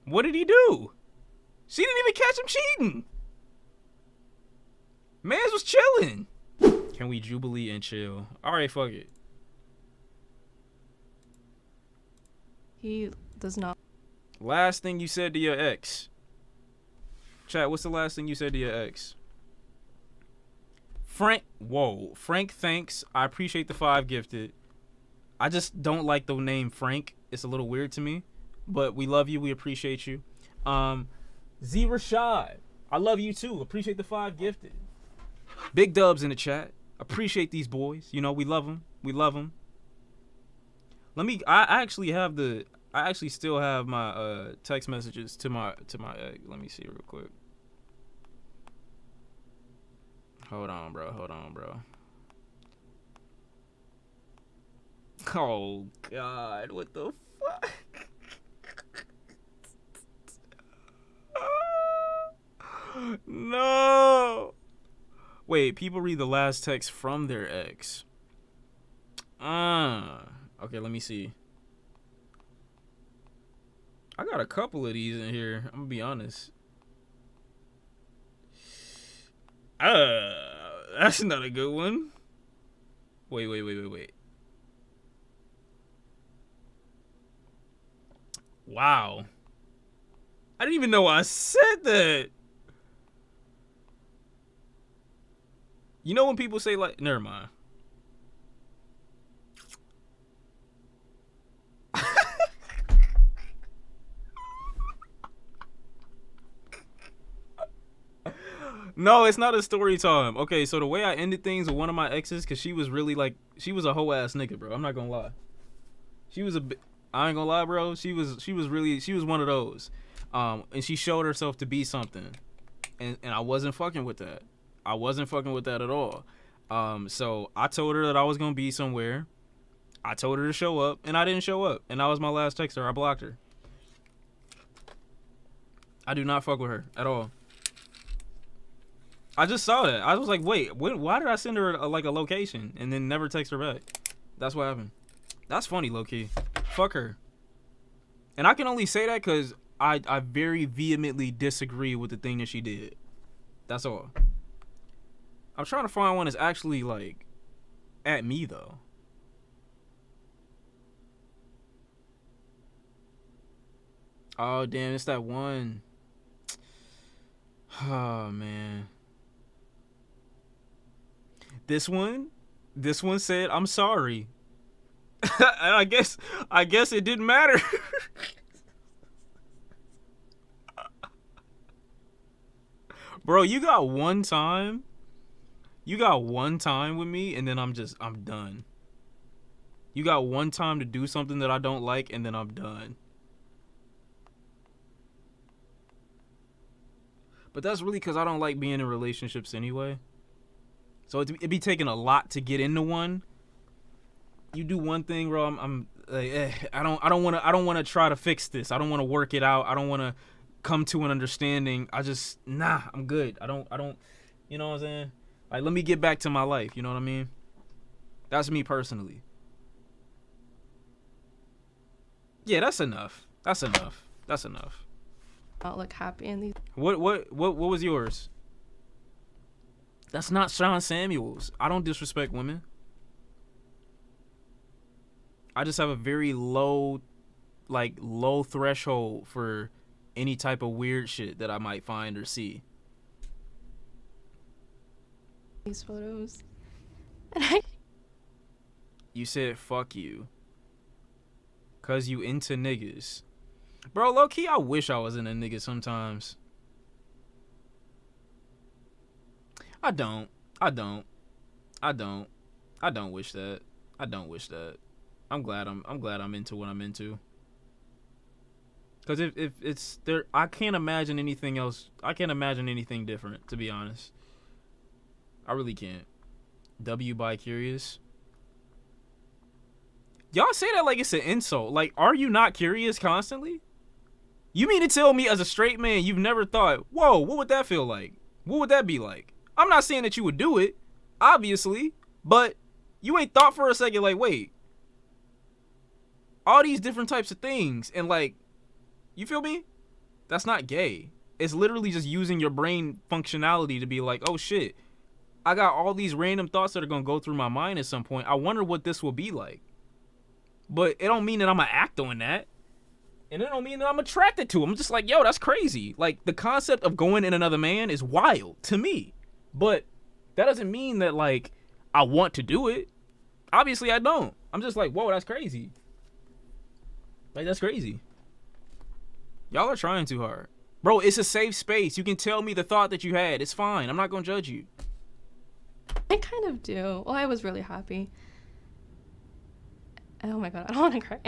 What did he do? She didn't even catch him cheating. Mans was chilling. Can we Jubilee and chill? All right, fuck it. He does not. Last thing you said to your ex. Chat, what's the last thing you said to your ex? Frank, whoa. Frank, thanks. I appreciate the 5 gifted. I just don't like the name Frank. It's a little weird to me. But we love you. We appreciate you. Z Rashad, I love you too. Appreciate the 5 gifted. Big dubs in the chat. Appreciate these boys. You know, we love them. We love them. I actually still have my text messages to my let me see real quick. Hold on, bro. Oh God, what the fuck? No. Wait, people read the last text from their ex. Okay, let me see. I got a couple of these in here. I'm gonna be honest. That's not a good one. Wait. Wow. I didn't even know I said that. You know when people say like, never mind. No, it's not a story time. Okay, so the way I ended things with one of my exes, cause she was really like, she was a hoe ass nigga, bro. I'm not gonna lie. She was I ain't gonna lie, bro. She was one of those. And she showed herself to be something, and I wasn't fucking with that. I wasn't fucking with that at all. So I told her that I was gonna be somewhere. I told her to show up, and I didn't show up, and that was my last text to her. I blocked her. I do not fuck with her at all. I just saw that. I was like, wait, why did I send her a location and then never text her back? That's what happened. That's funny, low-key. Fuck her. And I can only say that because I very vehemently disagree with the thing that she did. That's all. I'm trying to find one that's actually, like, at me, though. Oh, damn, it's that one. Oh, man. This one said, I'm sorry. And I guess it didn't matter. Bro, you got one time with me, and then I'm done. You got one time to do something that I don't like, and then I'm done. But that's really because I don't like being in relationships anyway. So it'd be taking a lot to get into one. You do one thing, bro. I'm like, I don't want to try to fix this. I don't want to work it out. I don't want to come to an understanding. I'm good. I don't. You know what I'm saying? Like, let me get back to my life. You know what I mean? That's me personally. Yeah, that's enough. Not look happy in these. What was yours? That's not Shawn Samuels. I don't disrespect women. I just have a very low threshold for any type of weird shit that I might find or see. These photos. You said fuck you. Cause you into niggas. Bro, low key, I wish I was in a nigga sometimes. I don't wish that. I'm glad I'm into what I'm into. Cause if it's there, I can't imagine anything else. I can't imagine anything different, to be honest. I really can't. W by curious. Y'all say that like it's an insult. Like, are you not curious constantly? You mean to tell me as a straight man you've never thought, whoa, what would that feel like? What would that be like? I'm not saying that you would do it, obviously, but you ain't thought for a second like, wait, all these different types of things, and like, you feel me? That's not gay. It's literally just using your brain functionality to be like, oh shit, I got all these random thoughts that are gonna go through my mind at some point. I wonder what this will be like. But it don't mean that I'm gonna act on that. And it don't mean that I'm attracted to him. I'm just like, yo, that's crazy. Like, the concept of going in another man is wild to me. But that doesn't mean that, like, I want to do it. Obviously, I don't. I'm just like, whoa, that's crazy. Like, that's crazy. Y'all are trying too hard. Bro, it's a safe space. You can tell me the thought that you had. It's fine. I'm not gonna judge you. I kind of do. Well, I was really happy. Oh my god, I don't want to cry.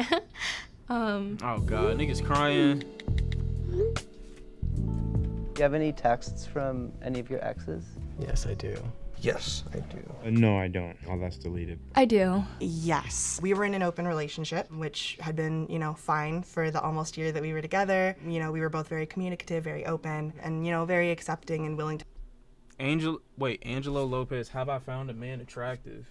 Oh god, niggas crying. Do you have any texts from any of your exes? Yes, I do. Yes, I do. No, I don't. All that's deleted. I do. Yes. We were in an open relationship, which had been, fine for the almost year that we were together. We were both very communicative, very open, and, very accepting and willing to. Angelo Lopez, have I found a man attractive?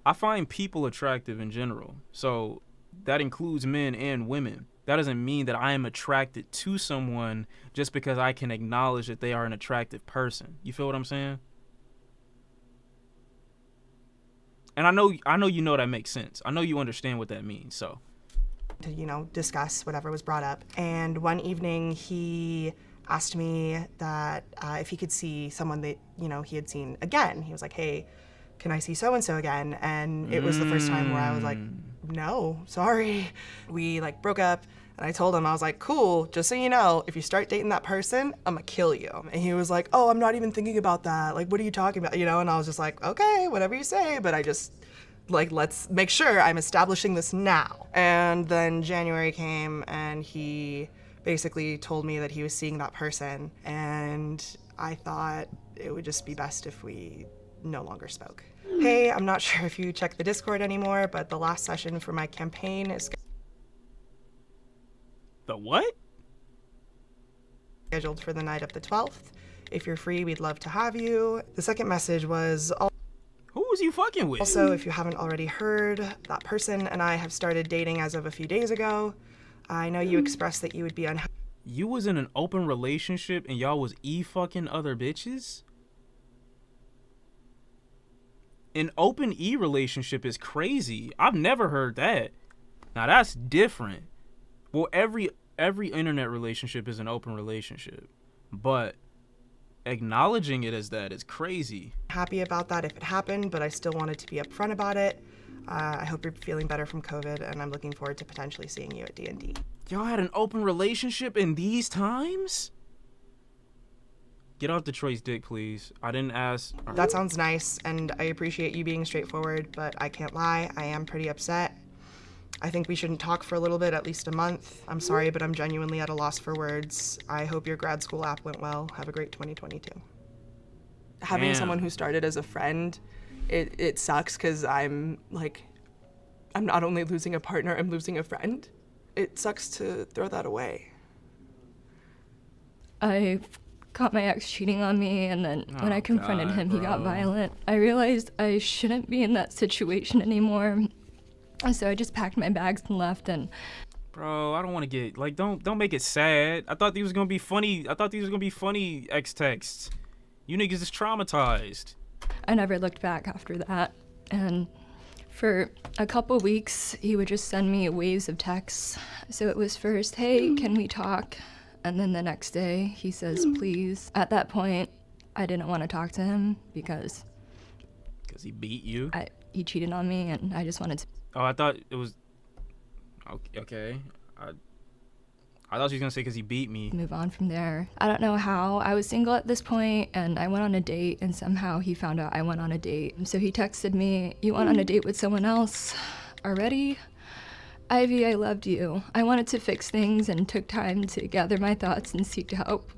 I find people attractive in general. So that includes men and women. That doesn't mean that I am attracted to someone just because I can acknowledge that they are an attractive person. You feel what I'm saying? And I know that makes sense. I know you understand what that means, so. To, discuss whatever was brought up. And one evening he asked me that if he could see someone that, he had seen again. He was like, hey, can I see so-and-so again? And it was the first time where I was like, no, sorry. We broke up. And I told him, I was like, cool, just so you know, if you start dating that person, I'm gonna kill you. And he was like, oh, I'm not even thinking about that. Like, what are you talking about? And I was just like, okay, whatever you say. But I just, let's make sure I'm establishing this now. And then January came and he basically told me that he was seeing that person. And I thought it would just be best if we no longer spoke. Hey, I'm not sure if you check the Discord anymore, but the last session for my campaign is The what? scheduled for the night of the 12th. If you're free, we'd love to have you. The second message was Who was you fucking with? also, if you haven't already heard, that person and I have started dating as of a few days ago. I know you expressed that you would be unhappy. You was in an open relationship and y'all was fucking other bitches? An open relationship is crazy. I've never heard that. Now that's different. Well, every internet relationship is an open relationship, but acknowledging it as that is crazy. Happy about that if it happened, but I still wanted to be upfront about it. I hope you're feeling better from COVID, and I'm looking forward to potentially seeing you at D&D. Y'all had an open relationship in these times? Get off Detroit's dick, please. I didn't ask. That sounds nice, and I appreciate you being straightforward, but I can't lie, I am pretty upset. I think we shouldn't talk for a little bit, at least a month. I'm sorry, but I'm genuinely at a loss for words. I hope your grad school app went well. Have a great 2022. Having Damn. someone who started as a friend, it sucks because I'm not only losing a partner, I'm losing a friend. It sucks to throw that away. I caught my ex cheating on me, and then when I confronted him, he got violent. I realized I shouldn't be in that situation anymore. So I just packed my bags and left. And Bro, I don't want to get don't make it sad. I thought these was gonna be funny. Ex texts. You niggas is traumatized. I never looked back after that. And for a couple weeks, he would just send me waves of texts. So it was first, hey, can we talk? And then the next day, he says, please. At that point, I didn't want to talk to him because he beat you? He cheated on me, and I just wanted to. Oh, I thought it was... Okay. I thought she was going to say because he beat me. Move on from there. I don't know how. I was single at this point, and I went on a date, and somehow he found out I went on a date. So he texted me, you went on a date with someone else already? Ivy, I loved you. I wanted to fix things and took time to gather my thoughts and seek help.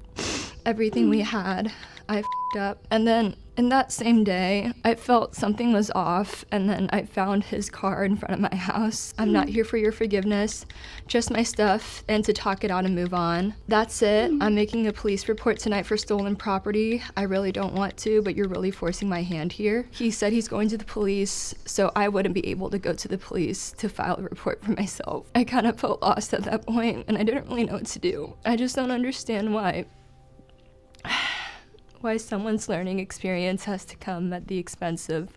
Everything we had I f***ed up. And then in that same day, I felt something was off, and then I found his car in front of my house. I'm not here for your forgiveness, just my stuff, and to talk it out and move on. That's it. I'm making a police report tonight for stolen property. I really don't want to, but you're really forcing my hand here. He said he's going to the police, so I wouldn't be able to go to the police to file a report for myself. I kind of felt lost at that point, and I didn't really know what to do. I just don't understand why someone's learning experience has to come at the expense of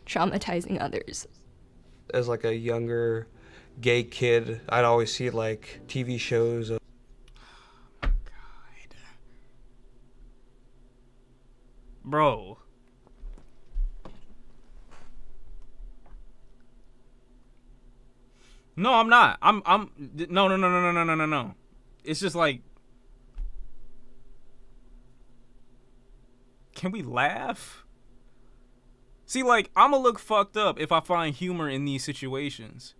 traumatizing others. As like a younger gay kid, I'd always see like TV shows of God. Bro. No, I'm not. No. It's just like, can we laugh? See, like, I'ma look fucked up if I find humor in these situations.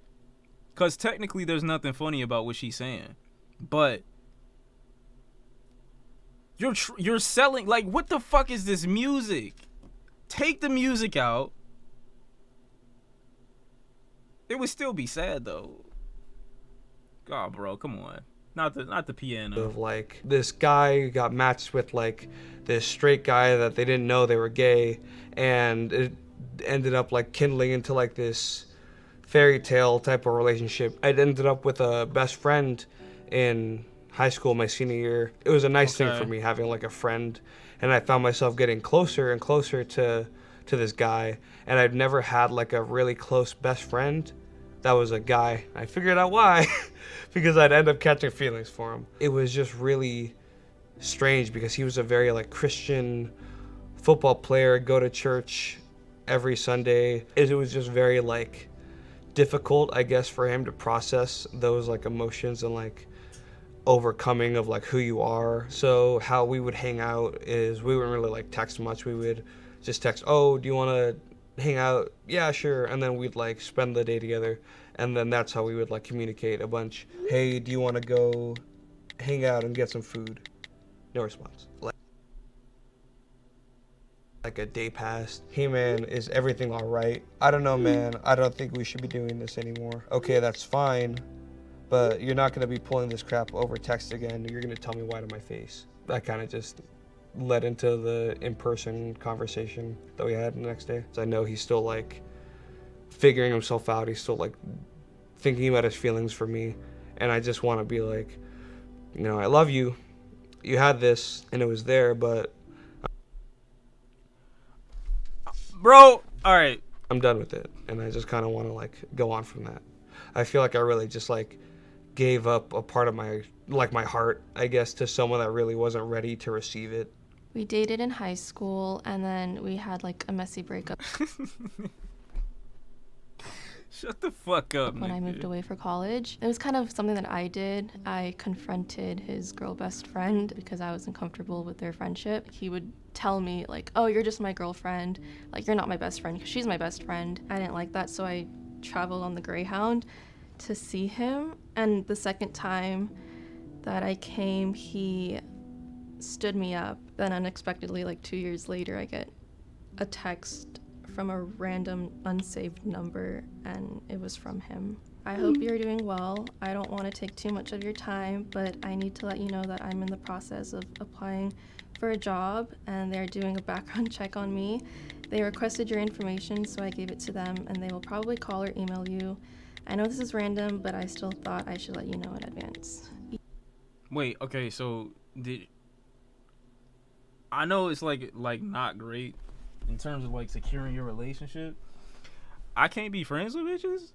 Cause technically there's nothing funny about what she's saying. But you're selling, like, what the fuck is this music? Take the music out. It would still be sad though. God, bro, come on. Not the piano. Of like this guy got matched with like this straight guy that they didn't know they were gay, and it ended up like kindling into like this fairy tale type of relationship. I'd ended up with a best friend in high school my senior year. It was a nice thing for me having like a friend, and I found myself getting closer and closer to this guy, and I'd never had like a really close best friend that was a guy. I figured out why. Because I'd end up catching feelings for him. It was just really strange because he was a very like Christian football player, go to church every Sunday. It was just very like difficult, I guess, for him to process those like emotions and like overcoming of like who you are. So how we would hang out is we wouldn't really like text much. We would just text, oh, do you want to hang out? Yeah, sure. And then we'd like spend the day together. And then that's how we would like communicate a bunch. Hey, do you want to go hang out and get some food? No response. Like a day passed. Hey man, is everything all right? I don't know, man. I don't think we should be doing this anymore. Okay, that's fine. But you're not going to be pulling this crap over text again. You're going to tell me why to my face. That kind of just led into the in-person conversation that we had the next day. So I know he's still like figuring himself out. He's still like thinking about his feelings for me, and I just want to be like, you know, I love you. You had this and it was there, but bro, all right, I'm done with it, and I just kind of want to like go on from that. I feel like I really just like gave up a part of my heart, I guess, to someone that really wasn't ready to receive it. We dated in high school, and then we had like a messy breakup shut the fuck up. when I moved away for college. It was kind of something that I did. I confronted his girl best friend because I was uncomfortable with their friendship. He would tell me like, oh, you're just my girlfriend. Like, you're not my best friend because she's my best friend. I didn't like that, so I traveled on the Greyhound to see him. And the second time that I came, he stood me up. Then unexpectedly, like 2 years later, I get a text from a random unsaved number, and it was from him. I hope you're doing well. I don't want to take too much of your time, but I need to let you know that I'm in the process of applying for a job, and they're doing a background check on me. They requested your information, so I gave it to them, and they will probably call or email you. I know this is random, but I still thought I should let you know in advance. Wait, okay, so I know it's like not great in terms of like securing your relationship. I can't be friends with bitches?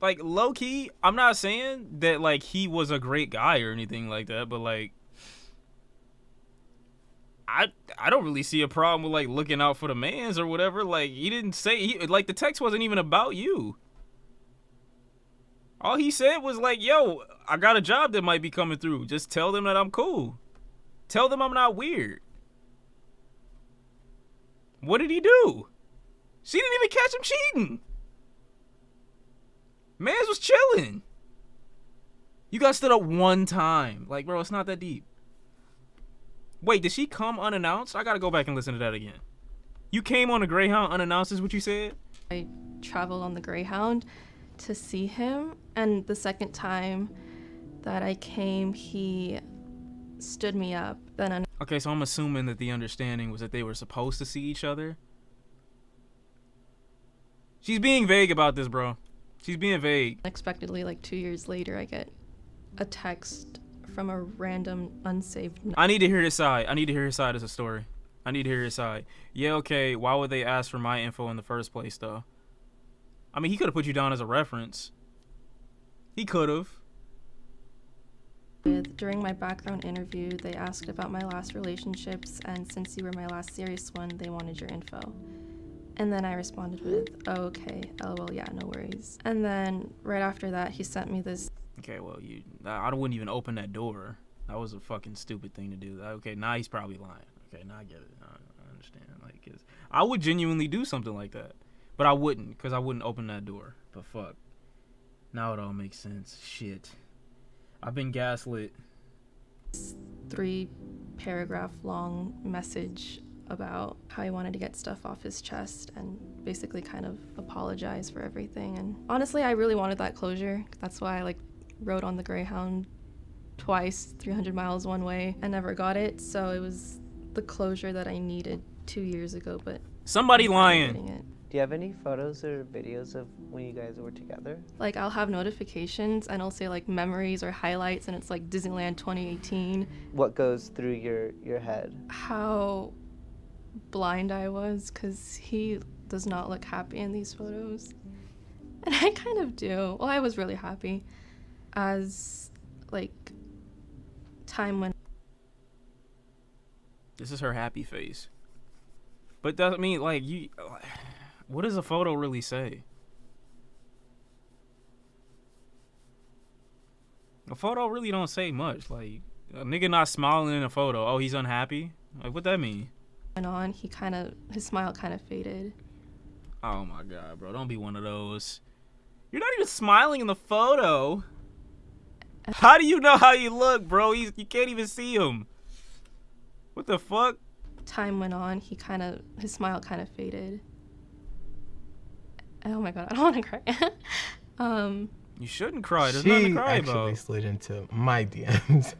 Like, low key, I'm not saying that like he was a great guy or anything like that, but like I don't really see a problem with like looking out for the mans or whatever. Like, he didn't say like the text wasn't even about you. All he said was like, yo, I got a job that might be coming through. Just tell them that I'm cool. Tell them I'm not weird. What did he do? She didn't even catch him cheating. Mans was chilling. You got stood up one time. Like, bro, it's not that deep. Wait, did she come unannounced? I gotta go back and listen to that again. You came on a Greyhound unannounced is what you said? I traveled on the Greyhound to see him, and the second time that I came, he stood me up. Then Okay, so I'm assuming that the understanding was that they were supposed to see each other. She's being vague about this, bro. She's being vague. unexpectedly, like 2 years later, I get a text from a random unsaved I need to hear his side. I need to hear his side as a story. I need to hear his side. Yeah, okay, why would they ask for my info in the first place, though? I mean, he could have put you down as a reference. He could have. During my background interview, they asked about my last relationships, and since you were my last serious one, they wanted your info. And then I responded with, oh, okay, lol, yeah, no worries. And then right after that, he sent me this. Okay, well, I wouldn't even open that door. That was a fucking stupid thing to do. Okay, now he's probably lying. Okay, now I get it. I understand. Like, 'cause I would genuinely do something like that, but I wouldn't, because I wouldn't open that door. But fuck, now it all makes sense. Shit, I've been gaslit. 3-paragraph long message about how he wanted to get stuff off his chest and basically kind of apologize for everything. And honestly, I really wanted that closure. That's why I rode on the Greyhound twice, 300 miles one way. I never got it, so it was the closure that I needed 2 years ago, but Somebody I'm finally lying. getting it. Do you have any photos or videos of when you guys were together? I'll have notifications and I'll say memories or highlights, and it's Disneyland 2018. What goes through your head? How blind I was, because he does not look happy in these photos. And I kind of do. Well, I was really happy. As time went. This is her happy face. But doesn't mean you. What does a photo really say? A photo really don't say much. A nigga not smiling in a photo. Oh, he's unhappy. What that mean? Went on, his smile kind of faded. Oh my god, bro! Don't be one of those. You're not even smiling in the photo. How do you know how you look, bro? You can't even see him. What the fuck? Time went on, his smile kind of faded. Oh my god, I don't want to cry. You shouldn't cry. There's nothing to cry She actually about. slid into my DMs.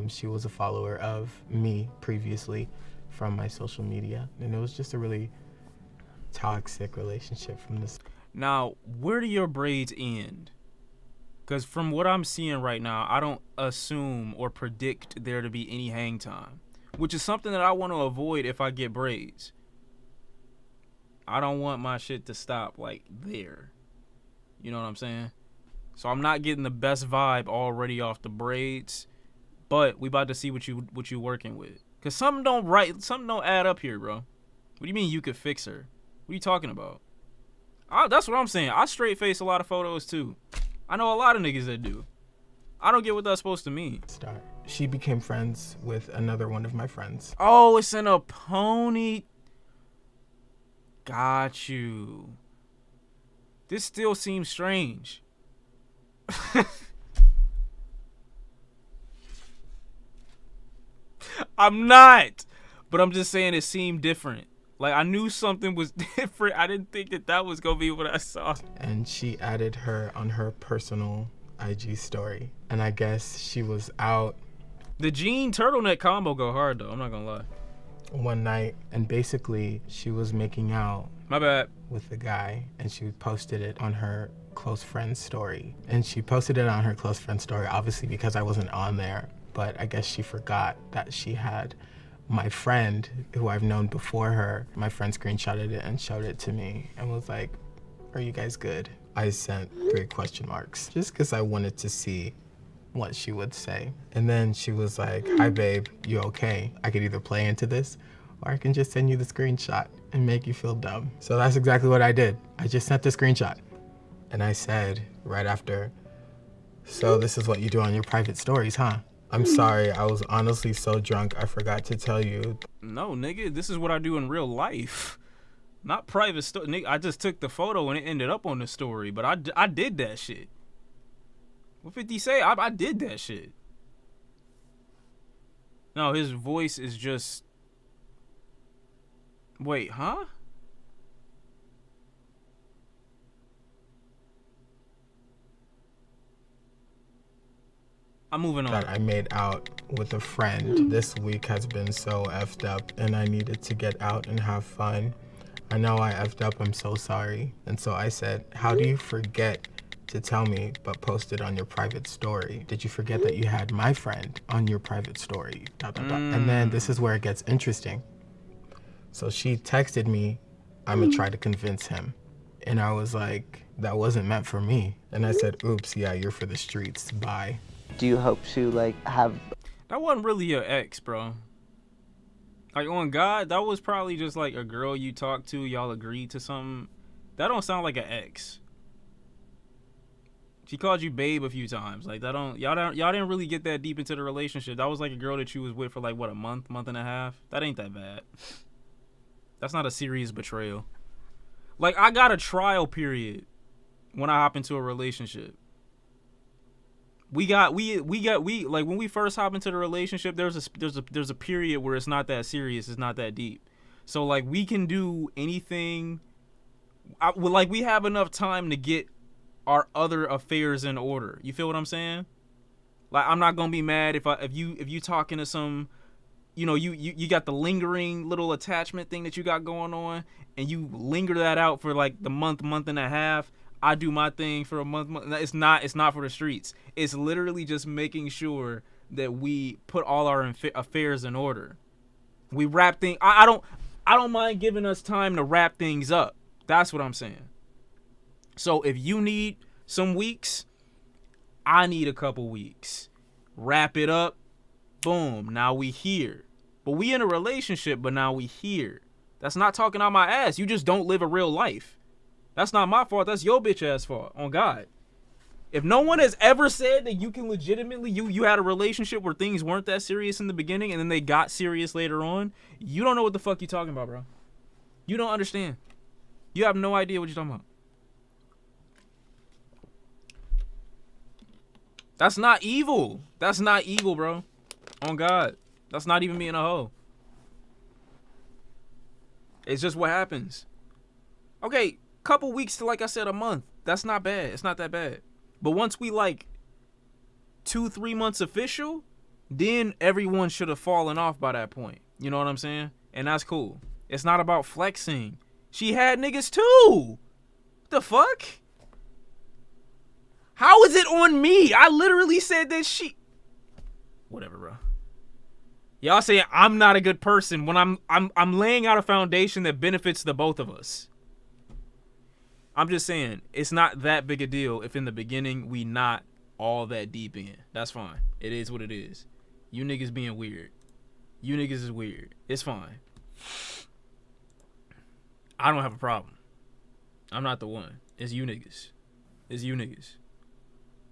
She was a follower of me previously from my social media, and it was just a really toxic relationship from this. Now, where do your braids end? Because from what I'm seeing right now, I don't assume or predict there to be any hang time, which is something that I want to avoid if I get braids. I don't want my shit to stop there. You know what I'm saying? So I'm not getting the best vibe already off the braids, but we about to see what you working with. Cause something don't add up here, bro. What do you mean you could fix her? What are you talking about? That's what I'm saying. I straight face a lot of photos too. I know a lot of niggas that do. I don't get what that's supposed to mean. She became friends with another one of my friends. Oh, it's in a pony. Got you. This still seems strange. I'm not. But I'm just saying it seemed different. I knew something was different. I didn't think that was going to be what I saw. And she added her on her personal IG story. And I guess she was out The jean turtleneck combo go hard, though. I'm not going to lie. one night, and basically she was making out My bad. with the guy, and she posted it on her close friend's story. And she posted it on her close friend's story, obviously because I wasn't on there, but I guess she forgot that she had my friend, who I've known before her, my friend screenshotted it and showed it to me and was like, are you guys good? I sent 3 question marks just because I wanted to see what she would say. And then she was like, hi babe, you okay? I could either play into this or I can just send you the screenshot and make you feel dumb. So that's exactly what I did. I just sent the screenshot. And I said right after, so this is what you do on your private stories, huh? I'm sorry, I was honestly so drunk I forgot to tell you. No, nigga, this is what I do in real life. Not private nigga, I just took the photo and it ended up on the story, but I did that shit. What 50 say? I did that shit. No, his voice is just. Wait, huh? I'm moving on. That I made out with a friend this week has been so effed up, and I needed to get out and have fun. I know I effed up, I'm so sorry. And so I said, how do you forget to tell me but post it on your private story? Did you forget that you had my friend on your private story? ... And then this is where it gets interesting. So she texted me, I'm gonna try to convince him. And I was like, that wasn't meant for me. And I said, oops, yeah, you're for the streets, bye. Do you hope to like have? That wasn't really your ex, bro. Like, on God, that was probably just like a girl you talked to, y'all agreed to something. That don't sound like an ex. She called you babe a few times. Like, y'all didn't really get that deep into the relationship. That was like a girl that you was with for like what, a month and a half. That ain't that bad. That's not a serious betrayal. Like, I got a trial period when I hop into a relationship. We like when we first hop into the relationship, there's a period where it's not that serious, it's not that deep. So like we can do anything. We have enough time to get our other affairs in order. You feel what I'm saying? Like, I'm not gonna be mad if you talking to some, you got the lingering little attachment thing that you got going on, and you linger that out for like the month and a half. I do my thing for a month. It's not for the streets. It's literally just making sure that we put all our affairs in order. We wrap things. I don't mind giving us time to wrap things up. That's what I'm saying. So if you need some weeks, I need a couple weeks. Wrap it up. Boom. Now we here. But we in a relationship, but now we here. That's not talking out my ass. You just don't live a real life. That's not my fault. That's your bitch ass fault. On God. If no one has ever said that you can legitimately, you had a relationship where things weren't that serious in the beginning and then they got serious later on, you don't know what the fuck you talking about, bro. You don't understand. You have no idea what you're talking about. That's not evil. That's not evil, bro. On God. That's not even being a hoe. It's just what happens. Okay, couple weeks to, like I said, a month. That's not bad. It's not that bad. But once we like 2-3 months official, then everyone should have fallen off by that point. You know what I'm saying? And that's cool. It's not about flexing. She had niggas too. What the fuck? How is it on me? I literally said that she. Whatever, bro. Y'all say I'm not a good person when I'm laying out a foundation that benefits the both of us. I'm just saying, it's not that big a deal if in the beginning we not all that deep in. That's fine. It is what it is. You niggas being weird. You niggas is weird. It's fine. I don't have a problem. I'm not the one. It's you niggas. It's you niggas.